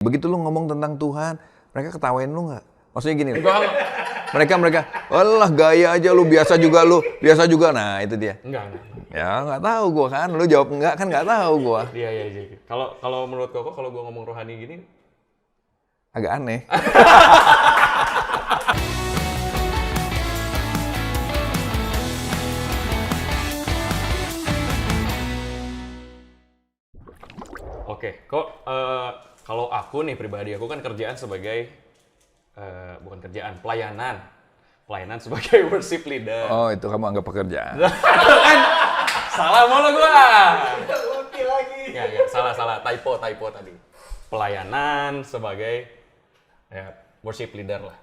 Begitu lu ngomong tentang Tuhan, mereka ketawain lu nggak? Maksudnya gini, mereka, alah gaya aja lu, biasa juga. Nah itu dia. Enggak. Ya nggak tahu gua kan, lu jawab enggak kan nggak tahu gua. Iya. Kalau menurut Koko, kalau gua ngomong rohani gini, Agak aneh. oke, kalau aku nih pribadi, aku kan kerjaan sebagai bukan kerjaan, pelayanan sebagai worship leader. Oh itu kamu anggap pekerjaan. Kan salah mulu gua. Oke lagi. Nggak, salah, typo tadi. Pelayanan sebagai worship leader lah.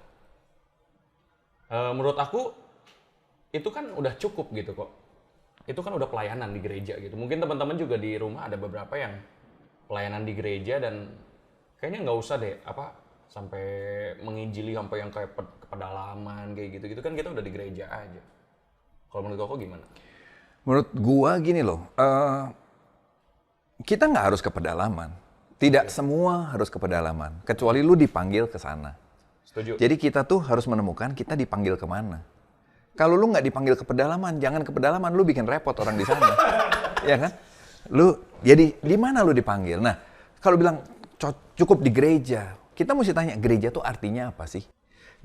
Menurut aku itu kan udah cukup gitu kok. Itu kan udah pelayanan di gereja gitu. Mungkin teman-teman juga di rumah ada beberapa yang pelayanan di gereja dan kayaknya nggak usah deh sampai menginjili sampai yang kayak pedalaman kayak gitu kan kita udah di gereja aja. Kalau menurut Koko gimana? Menurut gua gini loh, kita nggak harus ke pedalaman. Tidak semua harus ke pedalaman, kecuali lu dipanggil ke sana. Setuju. Jadi kita tuh harus menemukan kita dipanggil kemana. Kalau lu nggak dipanggil ke pedalaman, jangan ke pedalaman, lu bikin repot orang di sana. Ya kan? Lu jadi di mana lu dipanggil? Nah, kalau bilang cukup di gereja, kita mesti tanya gereja tuh artinya apa sih?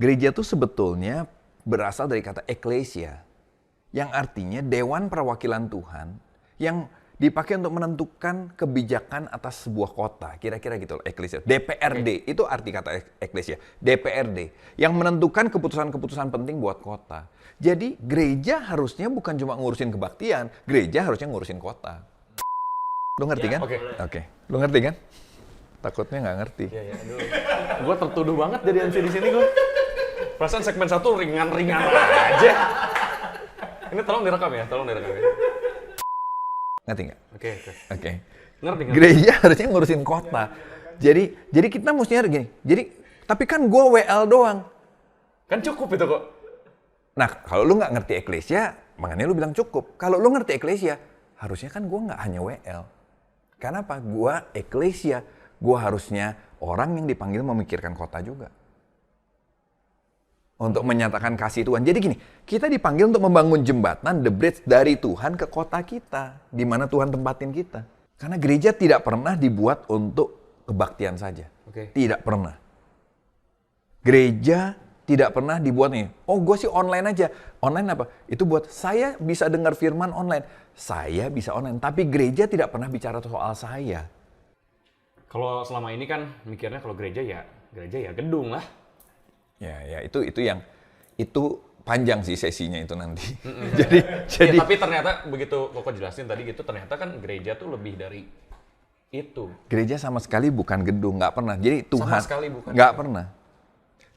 Gereja tuh sebetulnya berasal dari kata ekklesia, yang artinya dewan perwakilan Tuhan yang dipakai untuk menentukan kebijakan atas sebuah kota. Kira-kira gitu loh, ekklesia. DPRD, itu arti kata ekklesia. DPRD, yang menentukan keputusan-keputusan penting buat kota. Jadi gereja harusnya bukan cuma ngurusin kebaktian, gereja harusnya ngurusin kota. Lu ngerti kan? Oke. Lu ngerti kan? Takutnya nggak ngerti. Iya, aduh. Gue tertuduh banget jadi MC di sini gue. Perasaan segmen 1 ringan-ringan aja. Ini tolong direkam ya. Ngerti nggak? Oke. Ngerti. Gereja harusnya ngurusin kota. Jadi kita mestinya gini. Tapi kan gue WL doang. Kan cukup itu kok. Nah, kalau lu nggak ngerti eklesia, makanya lu bilang cukup. Kalau lu ngerti eklesia, harusnya kan gue nggak hanya WL. Karena apa? Gue eklesia. Gue harusnya orang yang dipanggil memikirkan kota juga. Untuk menyatakan kasih Tuhan. Jadi gini, kita dipanggil untuk membangun jembatan, the bridge dari Tuhan ke kota kita. Di mana Tuhan tempatin kita. Karena gereja tidak pernah dibuat untuk kebaktian saja. Tidak pernah. Gereja tidak pernah dibuat nih, gue sih online aja. Online apa? Itu buat saya bisa dengar firman online. Saya bisa online, tapi gereja tidak pernah bicara soal saya. Kalau selama ini kan mikirnya kalau gereja ya gedung lah. Ya itu panjang sih sesinya itu nanti. jadi tapi ternyata begitu Koko jelasin tadi gitu, ternyata kan gereja tuh lebih dari itu. Gereja sama sekali bukan gedung, nggak pernah. Jadi Tuhan sama sekali bukan. Nggak pernah.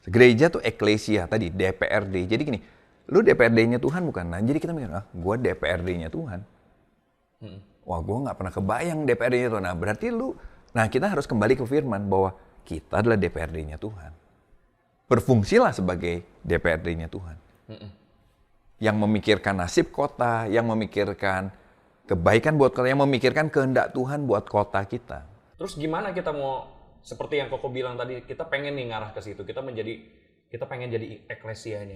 Gereja tuh eklesia tadi, DPRD. Jadi gini, lu DPRD-nya Tuhan bukan? Nah, jadi kita mikir, gue DPRD-nya Tuhan. Wah, gue nggak pernah kebayang DPRD-nya Tuhan. Nah, berarti kita harus kembali ke firman bahwa kita adalah DPRD-nya Tuhan. Berfungsilah sebagai DPRD-nya Tuhan. Yang memikirkan nasib kota, yang memikirkan kebaikan buat kota, yang memikirkan kehendak Tuhan buat kota kita. Terus gimana kita mau, seperti yang Koko bilang tadi, kita pengen nih ngarah ke situ, kita pengen jadi eklesianya.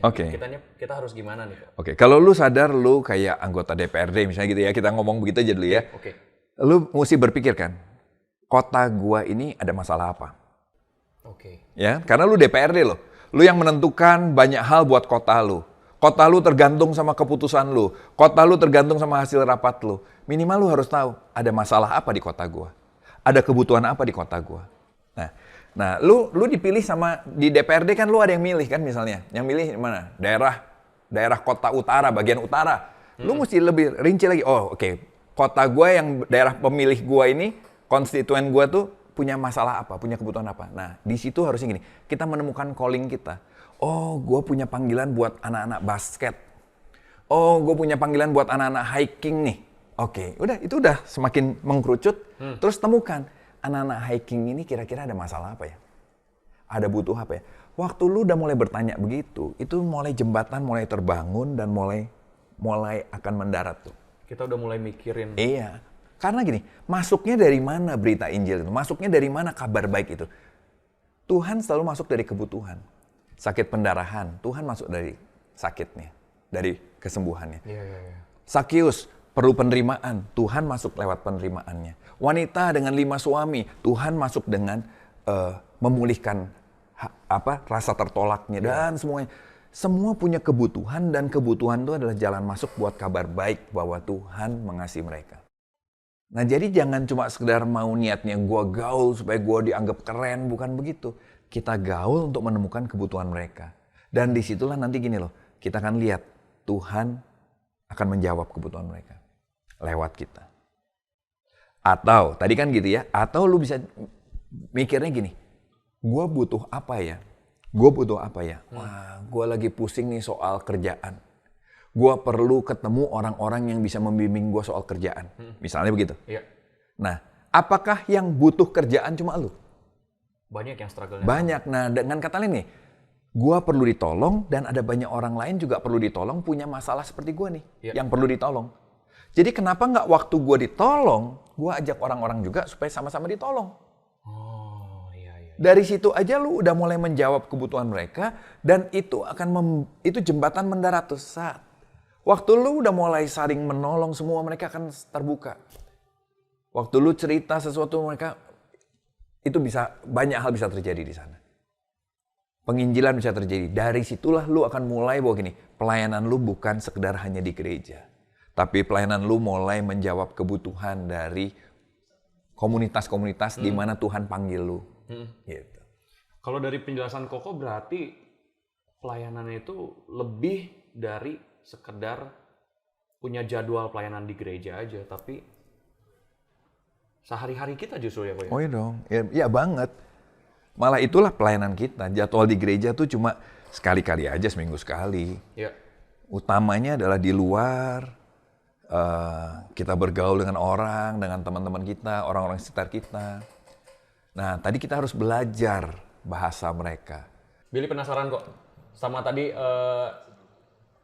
Kita harus gimana nih, Kok? Oke, kalau lu sadar lu kayak anggota DPRD misalnya gitu ya, kita ngomong begitu aja dulu ya. Lu mesti berpikir kan, kota gua ini ada masalah apa? Ya, karena lu DPRD loh. Lu yang menentukan banyak hal buat kota lu. Kota lu tergantung sama keputusan lu. Kota lu tergantung sama hasil rapat lu. Minimal lu harus tahu ada masalah apa di kota gua. Ada kebutuhan apa di kota gua. Nah, lu dipilih di DPRD kan lu ada yang milih kan misalnya. Yang milih mana? Daerah kota utara, bagian utara. Lu mesti lebih rinci lagi. Kota gua yang daerah pemilih gua ini, konstituen gua tuh punya masalah apa, punya kebutuhan apa. Nah, di situ harusnya gini, kita menemukan calling kita. Gua punya panggilan buat anak-anak basket. Gua punya panggilan buat anak-anak hiking nih. Itu udah semakin mengkerucut. Terus temukan. Anak-anak hiking ini kira-kira ada masalah apa ya? Ada butuh apa ya? Waktu lu udah mulai bertanya begitu, itu mulai jembatan mulai terbangun dan mulai akan mendarat tuh. Kita udah mulai mikirin. Iya. Karena gini, masuknya dari mana berita Injil itu? Masuknya dari mana kabar baik itu? Tuhan selalu masuk dari kebutuhan. Sakit pendarahan, Tuhan masuk dari sakitnya, dari kesembuhannya. Sakius perlu penerimaan, Tuhan masuk lewat penerimaannya. Wanita dengan 5 suami, Tuhan masuk dengan memulihkan rasa tertolaknya dan semuanya. Semua punya kebutuhan dan kebutuhan itu adalah jalan masuk buat kabar baik bahwa Tuhan mengasihi mereka. Nah jadi jangan cuma sekedar mau niatnya gue gaul supaya gue dianggap keren, bukan begitu. Kita gaul untuk menemukan kebutuhan mereka. Dan disitulah nanti gini loh, kita akan lihat Tuhan akan menjawab kebutuhan mereka lewat kita. Atau, tadi kan gitu ya, atau lu bisa mikirnya gini, gue butuh apa ya? Wah, gue lagi pusing nih soal kerjaan. Gue perlu ketemu orang-orang yang bisa membimbing gue soal kerjaan. Misalnya begitu. Iya. Nah, apakah yang butuh kerjaan cuma lu? Banyak yang struggle. Banyak. Nah, dengan kata lain nih, gue perlu ditolong dan ada banyak orang lain juga perlu ditolong punya masalah seperti gue nih, yang perlu ditolong. Jadi kenapa nggak waktu gue ditolong, gue ajak orang-orang juga supaya sama-sama ditolong. Dari situ aja lu udah mulai menjawab kebutuhan mereka dan itu akan itu jembatan mendarat tuh saat. Waktu lu udah mulai saling menolong, semua mereka akan terbuka. Waktu lu cerita sesuatu mereka, itu bisa, banyak hal bisa terjadi di sana. Penginjilan bisa terjadi. Dari situlah lu akan mulai bahwa gini, pelayanan lu bukan sekedar hanya di gereja. Tapi pelayanan lu mulai menjawab kebutuhan dari komunitas-komunitas di mana Tuhan panggil lu. Gitu. Kalau dari penjelasan Koko berarti pelayanan itu lebih dari sekedar punya jadwal pelayanan di gereja aja, tapi sehari-hari kita justru ya Kok ya? Oh iya dong, ya banget. Malah itulah pelayanan kita. Jadwal di gereja tuh cuma sekali-kali aja, seminggu sekali. Ya. Utamanya adalah di luar, kita bergaul dengan orang, dengan teman-teman kita, orang-orang sekitar kita. Nah, tadi kita harus belajar bahasa mereka. Billy penasaran kok sama tadi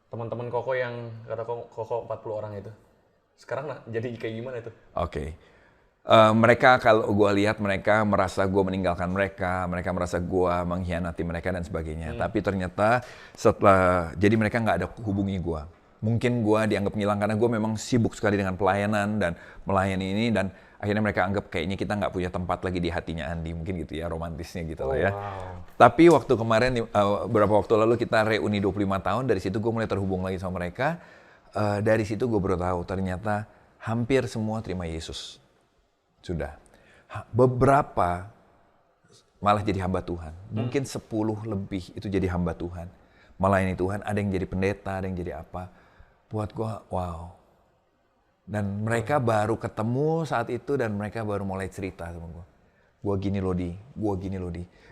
teman-teman Koko yang kata Koko 40 orang itu. Sekarang jadi kayak gimana itu? Oke. Mereka kalau gue lihat mereka merasa gue meninggalkan mereka merasa gue mengkhianati mereka dan sebagainya. Tapi ternyata jadi mereka nggak ada hubungi gue. Mungkin gue dianggap ngilang karena gue memang sibuk sekali dengan pelayanan dan melayani ini dan akhirnya mereka anggap kayaknya kita nggak punya tempat lagi di hatinya Andi, mungkin gitu ya, romantisnya gitu lah ya. Wow. Tapi waktu kemarin, beberapa waktu lalu kita reuni 25 tahun, dari situ gue mulai terhubung lagi sama mereka. Dari situ gue baru tahu ternyata hampir semua terima Yesus. Sudah. Beberapa malah jadi hamba Tuhan. Mungkin 10 lebih itu jadi hamba Tuhan. Melayani Tuhan, ada yang jadi pendeta, ada yang jadi apa. Buat gue, wow. Dan mereka baru ketemu saat itu dan mereka baru mulai cerita sama gue. Gue gini loh Di.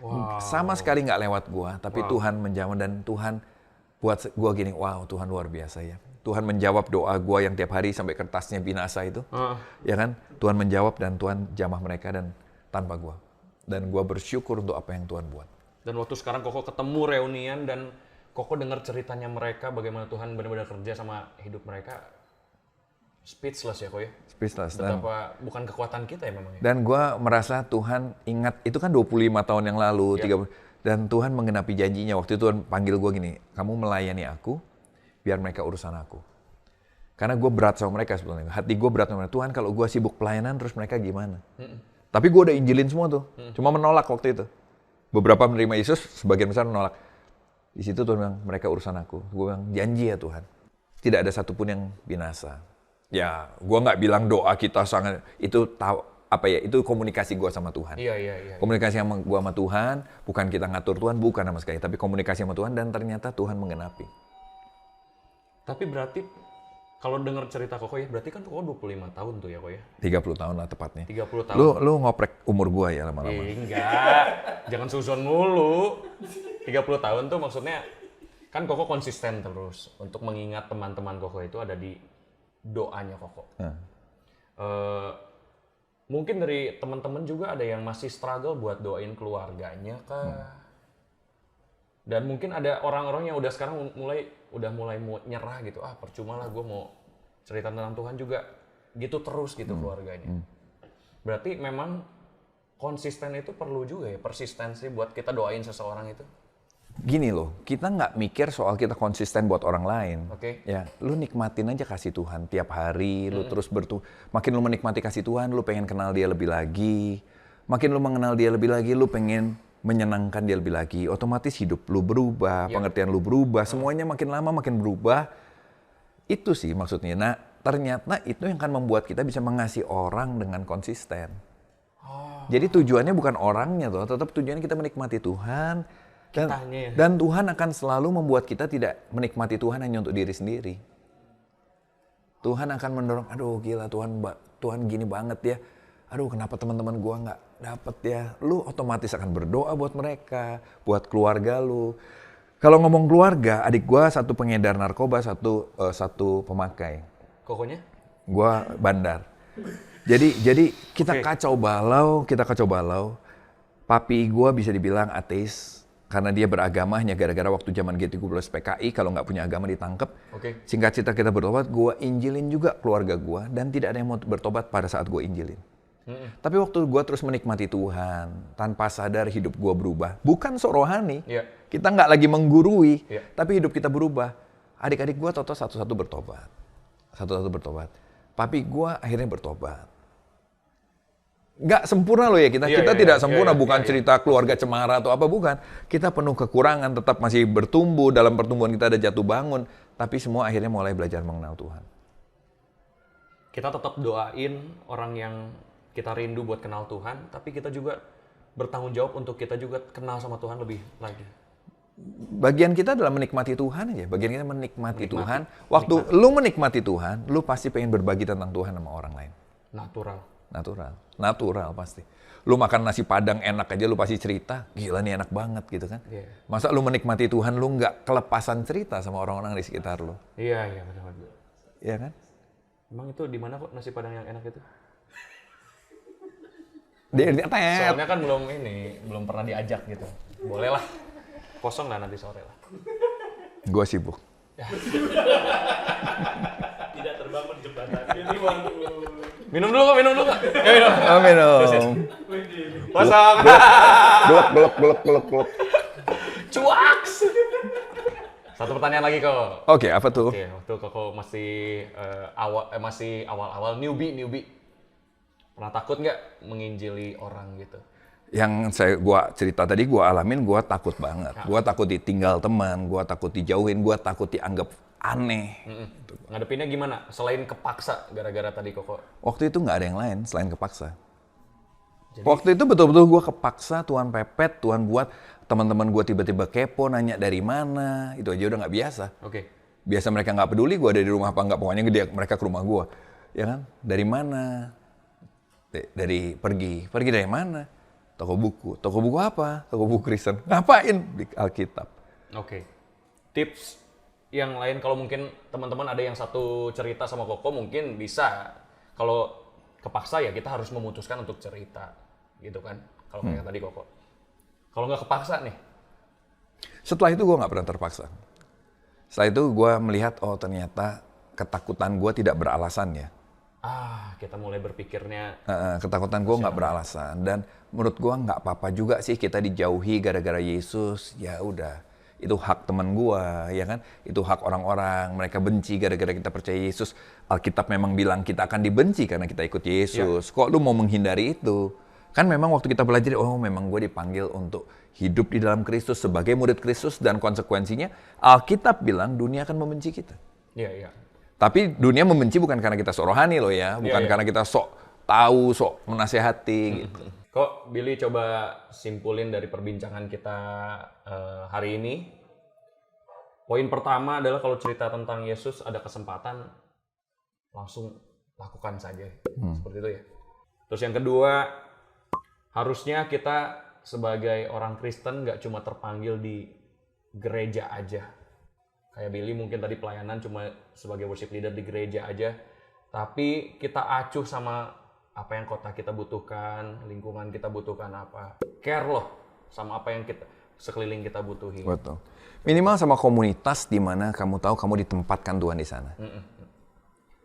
Wow. Sama sekali nggak lewat gue, tapi Tuhan menjawab dan Tuhan buat gue gini, wow Tuhan luar biasa ya. Tuhan menjawab doa gue yang tiap hari sampai kertasnya binasa itu. Ya kan? Tuhan menjawab dan Tuhan jamah mereka dan tanpa gue. Dan gue bersyukur untuk apa yang Tuhan buat. Dan waktu sekarang Koko ketemu reunian dan Koko dengar ceritanya mereka, bagaimana Tuhan benar-benar kerja sama hidup mereka. Speechless ya Kok ya? Speechless. Betapa bukan kekuatan kita ya memang ya? Dan gue merasa Tuhan ingat, itu kan 25 tahun yang lalu, 30, dan Tuhan menggenapi janjinya. Waktu itu Tuhan panggil gue gini, kamu melayani aku, biar mereka urusan aku. Karena gue berat sama mereka sebetulnya. Hati gue berat sama mereka. Tuhan kalau gue sibuk pelayanan, terus mereka gimana? Tapi gue udah injilin semua tuh, cuma menolak waktu itu. Beberapa menerima Yesus, sebagian besar menolak. Di situ Tuhan bilang, mereka urusan aku. Gue bilang, janji ya Tuhan. Tidak ada satupun yang binasa. Ya, gue nggak bilang doa kita sangat itu tahu apa ya, itu komunikasi gue sama Tuhan. Iya. Komunikasi sama gue sama Tuhan, bukan kita ngatur Tuhan, bukan sama sekali, tapi komunikasi sama Tuhan dan ternyata Tuhan menggenapi. Tapi berarti kalau dengar cerita Koko ya, berarti kan Koko 25 tahun tuh ya Kok ya? 30 tahun lah tepatnya. 30 tahun. Lu ngoprek umur gue ya lama-lama. Enggak, jangan suzon mulu. 30 tahun tuh maksudnya kan Koko konsisten terus untuk mengingat teman-teman Koko itu ada di doanya Koko. Mungkin dari teman-teman juga ada yang masih struggle buat doain keluarganya kah? Dan mungkin ada orang-orang yang udah sekarang udah mulai mau nyerah gitu. Percuma lah gue mau cerita tentang Tuhan juga gitu terus gitu keluarganya. Berarti memang konsisten itu perlu juga ya, persistensi buat kita doain seseorang itu. Gini loh, kita nggak mikir soal kita konsisten buat orang lain. Oke. Ya, lu nikmatin aja kasih Tuhan tiap hari, lu terus makin lu menikmati kasih Tuhan, lu pengen kenal dia lebih lagi. Makin lu mengenal dia lebih lagi, lu pengen menyenangkan dia lebih lagi. Otomatis hidup lu berubah, pengertian lu berubah, semuanya makin lama makin berubah. Itu sih maksudnya. Nah, ternyata itu yang akan membuat kita bisa mengasihi orang dengan konsisten. Jadi tujuannya bukan orangnya tuh, tetap tujuannya kita menikmati Tuhan. Dan Tuhan akan selalu membuat kita tidak menikmati Tuhan hanya untuk diri sendiri. Tuhan akan mendorong, aduh gila Tuhan gini banget ya. Aduh kenapa teman-teman gua nggak dapet ya. Lu otomatis akan berdoa buat mereka, buat keluarga lu. Kalau ngomong keluarga, adik gua satu pengedar narkoba, satu pemakai. Kokonya? Gua bandar. Jadi kita kacau balau. Papi gua bisa dibilang ateis. Karena dia beragama hanya gara-gara waktu zaman G13 PKI, kalau nggak punya agama ditangkep. Singkat cerita kita bertobat, gue injilin juga keluarga gue, dan tidak ada yang mau bertobat pada saat gue injilin. Tapi waktu gue terus menikmati Tuhan, tanpa sadar hidup gue berubah. Bukan sok rohani, kita nggak lagi menggurui, tapi hidup kita berubah. Adik-adik gue satu-satu bertobat. Papi gue akhirnya bertobat. Nggak sempurna loh ya, kita tidak sempurna, bukan cerita keluarga cemara atau apa, bukan. Kita penuh kekurangan, tetap masih bertumbuh, dalam pertumbuhan kita ada jatuh bangun, tapi semua akhirnya mulai belajar mengenal Tuhan. Kita tetap doain orang yang kita rindu buat kenal Tuhan, tapi kita juga bertanggung jawab untuk kita juga kenal sama Tuhan lebih lagi. Bagian kita adalah menikmati Tuhan aja, bagian kita menikmati Tuhan. Waktu lu menikmati Tuhan, lu pasti pengen berbagi tentang Tuhan sama orang lain. Natural pasti. Lu makan nasi Padang enak aja lu pasti cerita, gila nih enak banget gitu kan. Masa lu menikmati Tuhan lu nggak kelepasan cerita sama orang-orang di sekitar lu? Iya benar. Iya kan? Emang itu di mana kok nasi Padang yang enak itu? Soalnya kan belum pernah diajak gitu. Boleh lah. Kosong lah nanti sore lah. Gua sibuk. Tidak terbangun jembatan. Minum dulu kok. Minum. Kosong. Belok. Cuaks. Satu pertanyaan lagi kok. Oke, apa tuh? Oke, waktu kok masih awal-awal newbie. Pernah takut nggak menginjili orang gitu? Yang gua cerita tadi gua alamin, gua takut banget. Gua takut ditinggal teman, gua takut dijauhin, gua takut dianggap aneh. Ngadepinnya gimana? Selain kepaksa gara-gara tadi Koko? Waktu itu nggak ada yang lain selain kepaksa. Waktu itu betul-betul gue kepaksa, Tuhan pepet, Tuhan buat teman-teman gue tiba-tiba kepo, nanya dari mana, itu aja udah nggak biasa. Biasa mereka nggak peduli gue ada di rumah apa nggak, pokoknya mereka ke rumah gue. Ya kan? Dari mana? Pergi dari mana? Toko buku apa? Toko buku Kristen. Ngapain? Di Alkitab. Tips yang lain kalau mungkin teman-teman ada yang satu cerita sama Koko mungkin bisa. Kalau kepaksa ya kita harus memutuskan untuk cerita gitu kan. Kalau kayak tadi Koko. Kalau nggak kepaksa nih. Setelah itu gue nggak pernah terpaksa. Setelah itu gue melihat ternyata ketakutan gue tidak beralasan ya. Kita mulai berpikirnya. Ketakutan gue nggak beralasan, dan menurut gue nggak apa-apa juga sih kita dijauhi gara-gara Yesus. Ya udah. Itu hak teman gua, ya kan? Itu hak orang-orang. Mereka benci gara-gara kita percaya Yesus. Alkitab memang bilang kita akan dibenci karena kita ikut Yesus. Kok lu mau menghindari itu? Kan memang waktu kita belajar, memang gue dipanggil untuk hidup di dalam Kristus sebagai murid Kristus, dan konsekuensinya Alkitab bilang dunia akan membenci kita. Tapi dunia membenci bukan karena kita sok rohani loh ya, bukan karena kita sok tahu, sok menasehati gitu. Kok Billy coba simpulin dari perbincangan kita hari ini. Poin pertama adalah kalau cerita tentang Yesus ada kesempatan, langsung lakukan saja. Seperti itu ya. Terus yang kedua, harusnya kita sebagai orang Kristen nggak cuma terpanggil di gereja aja. Kayak Billy mungkin tadi pelayanan cuma sebagai worship leader di gereja aja. Tapi kita acuh sama apa yang kota kita butuhkan, lingkungan kita butuhkan apa. Care loh sama apa yang sekeliling kita butuhin. Betul. Minimal sama komunitas di mana kamu tahu kamu ditempatkan Tuhan di sana.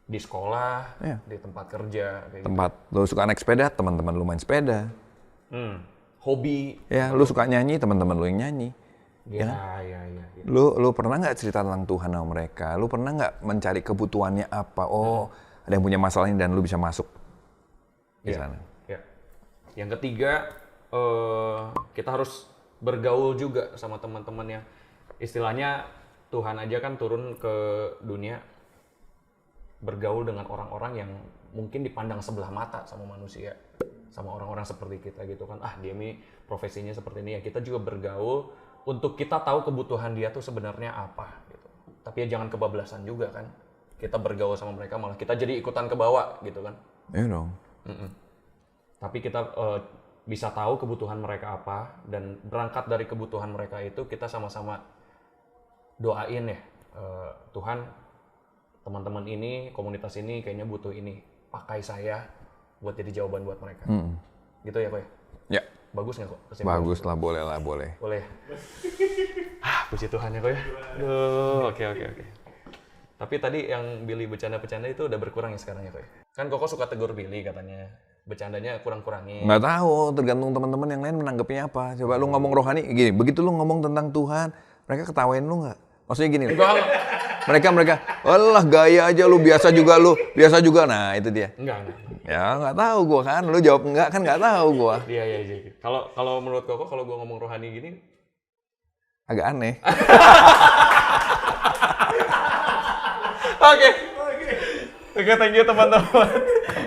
Di sekolah, di tempat kerja. Tempat lu suka naik sepeda, teman-teman lu main sepeda. Hobi. Ya, lu suka nyanyi, teman-teman lu yang nyanyi. Iya. Lu pernah nggak cerita tentang Tuhan sama mereka? Lu pernah nggak mencari kebutuhannya apa? Oh, ada yang punya masalah ini dan lu bisa masuk di sana. Ya. Yang ketiga, kita harus bergaul juga sama teman-teman yang istilahnya Tuhan aja kan turun ke dunia bergaul dengan orang-orang yang mungkin dipandang sebelah mata sama manusia, sama orang-orang seperti kita gitu kan. Dia ini profesinya seperti ini ya. Kita juga bergaul untuk kita tahu kebutuhan dia tuh sebenarnya apa gitu. Tapi ya jangan kebablasan juga kan. Kita bergaul sama mereka malah kita jadi ikutan ke bawah gitu kan. Iya dong. Tapi kita bisa tahu kebutuhan mereka apa dan berangkat dari kebutuhan mereka itu kita sama-sama doain ya. Tuhan, teman-teman ini, komunitas ini kayaknya butuh ini. Pakai saya buat jadi jawaban buat mereka. Gitu ya, Ko ya? Ya. Bagus nggak kok? Bagus lah, boleh lah, boleh. Boleh. Puji Tuhan ya kok ya. Oke. Tapi tadi yang Billy bercanda-bercanda itu udah berkurang ya sekarang ya kok ya. Kan Koko suka tegur Billy katanya. Bercandanya kurang-kurangin. Nggak tahu, tergantung teman-teman yang lain menanggapinya apa. Coba lu ngomong rohani, gini, begitu lu ngomong tentang Tuhan, mereka ketawain lu nggak? Maksudnya gini, mereka, walah gaya aja lu, biasa juga, nah itu dia. Enggak. Ya nggak tahu gua kan, lu jawab enggak kan nggak tahu gua. Iya. Kalau menurut Koko, kalau gua ngomong rohani gini, agak aneh. Oke, thank you teman-teman.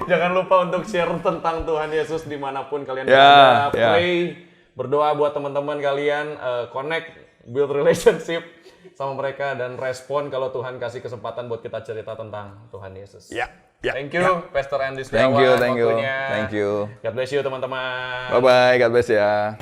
Jangan lupa untuk share tentang Tuhan Yesus dimanapun kalian berada. Pray, berdoa buat teman-teman kalian, connect, build relationship sama mereka dan respon kalau Tuhan kasih kesempatan buat kita cerita tentang Tuhan Yesus. Thank you, Pastor Andy Setiawan. Thank you. God bless you teman-teman. Bye-bye, God bless ya.